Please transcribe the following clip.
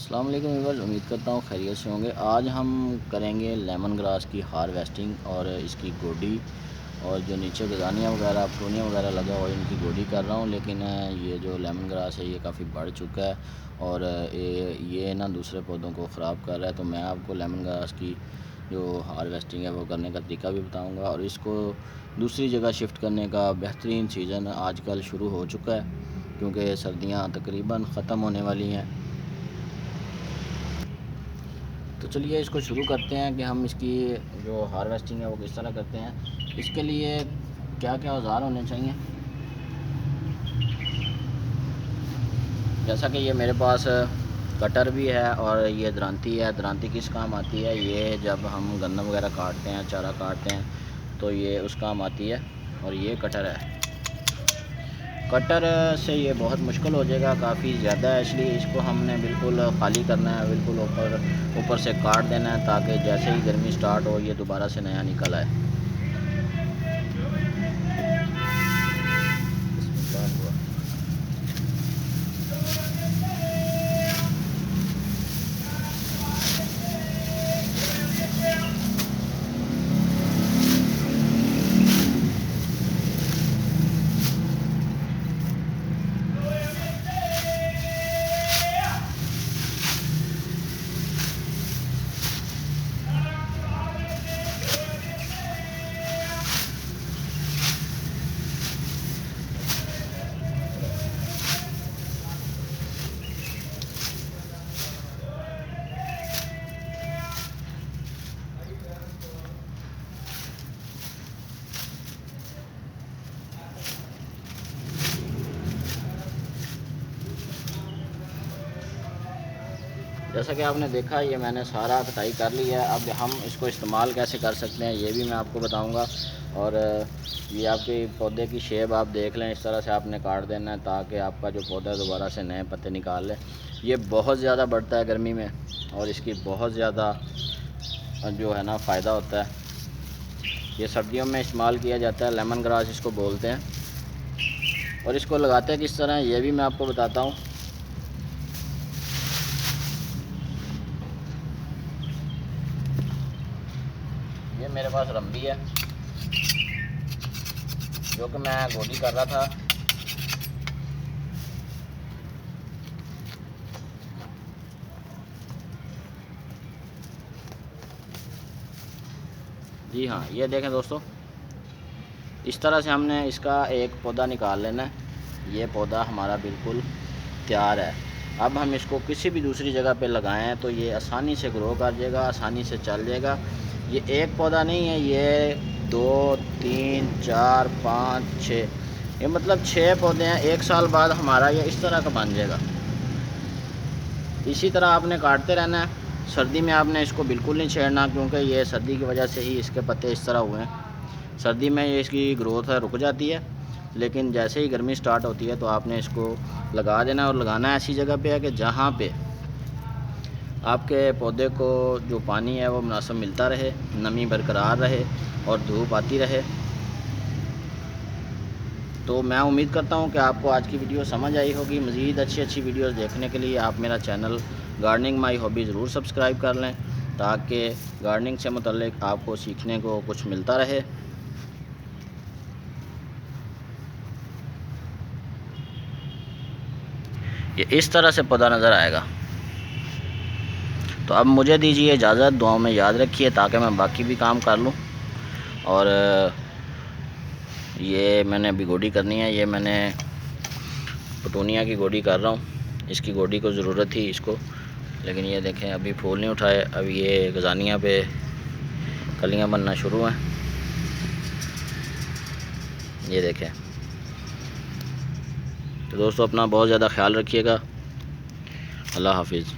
अस्सलाम वालेकुम व्यूअर्स, उम्मीद करता हूँ खैरियत से होंगे। आज हम करेंगे लेमन ग्रास की हार्वेस्टिंग और इसकी गोडी, और जो नीचे गजानियाँ वगैरह प्रूनिया वगैरह लगा हुआ है इनकी गोडी कर रहा हूँ। लेकिन ये जो लेमन ग्रास है ये काफ़ी बढ़ चुका है और ये ना दूसरे पौधों को ख़राब कर रहा है। तो मैं आपको लेमन ग्रास की जो हार्वेस्टिंग है वो करने का तरीका भी बताऊँगा, और इसको दूसरी जगह शिफ्ट करने का बेहतरीन सीज़न आजकल शुरू हो चुका है, क्योंकि सर्दियाँ तकरीबन ख़त्म होने वाली हैं। तो चलिए इसको शुरू करते हैं कि हम इसकी जो हार्वेस्टिंग है वो किस तरह करते हैं। इसके लिए क्या क्या औज़ार होने चाहिए। जैसा कि ये मेरे पास कटर भी है और ये दरांती है। दरांती किस काम आती है, ये जब हम गन्ना वगैरह काटते हैं, चारा काटते हैं तो ये उस काम आती है। और ये कटर है। कटर से ये बहुत मुश्किल हो जाएगा, काफ़ी ज़्यादा है, इसलिए इसको हमने बिल्कुल खाली करना है, बिल्कुल ऊपर से काट देना है, ताकि जैसे ही गर्मी स्टार्ट हो ये दोबारा से नया निकल आए। जैसा कि आपने देखा ये मैंने सारा कटाई कर लिया है। अब हम इसको इस्तेमाल कैसे कर सकते हैं ये भी मैं आपको बताऊंगा। और ये आपके पौधे की शेप आप देख लें, इस तरह से आपने काट देना है ताकि आपका जो पौधा दोबारा से नए पत्ते निकाल ले। ये बहुत ज़्यादा बढ़ता है गर्मी में और इसकी बहुत ज़्यादा जो है ना फ़ायदा होता है। ये सर्दियों में इस्तेमाल किया जाता है, लेमन ग्रास इसको बोलते हैं। और इसको लगाते हैं किस तरह ये भी मैं आपको बताता हूँ। ये मेरे पास रंबी है जो कि मैं गोडी कर रहा था। जी हाँ, ये देखें दोस्तों, इस तरह से हमने इसका एक पौधा निकाल लेना है। ये पौधा हमारा बिल्कुल तैयार है। अब हम इसको किसी भी दूसरी जगह पे लगाएं तो ये आसानी से ग्रो कर जाएगा, आसानी से चल जाएगा। ये एक पौधा नहीं है, ये 2 3 4 5 6, ये मतलब 6 पौधे हैं। 1 साल बाद हमारा ये इस तरह का बन जाएगा। इसी तरह आपने काटते रहना है। सर्दी में आपने इसको बिल्कुल नहीं छेड़ना, क्योंकि ये सर्दी की वजह से ही इसके पत्ते इस तरह हुए हैं। सर्दी में ये इसकी ग्रोथ है रुक जाती है, लेकिन जैसे ही गर्मी स्टार्ट होती है तो आपने इसको लगा देना। और लगाना ऐसी जगह पे है कि जहाँ पे आपके पौधे को जो पानी है वो मुनासिब मिलता रहे, नमी बरकरार रहे और धूप आती रहे। तो मैं उम्मीद करता हूँ कि आपको आज की वीडियो समझ आई होगी। मज़ीद अच्छी वीडियोस देखने के लिए आप मेरा चैनल गार्डनिंग माई हॉबी ज़रूर सब्सक्राइब कर लें, ताकि गार्डनिंग से मुतल्लिक आपको सीखने को कुछ मिलता रहे। ये इस तरह से पौधा नज़र आएगा। तो अब मुझे दीजिए इजाज़त, दुआओं में याद रखिए ताकि मैं बाकी भी काम कर लूँ। और ये मैंने अभी गोडी करनी है, ये मैंने पटूनिया की गोडी कर रहा हूँ। इसकी गोडी को ज़रूरत थी इसको, लेकिन ये देखें अभी फूल नहीं उठाए। अब ये गजानियाँ पे कलियाँ बनना शुरू हैं, ये देखें। तो दोस्तों अपना बहुत ज़्यादा ख्याल रखिएगा। अल्लाह हाफिज़।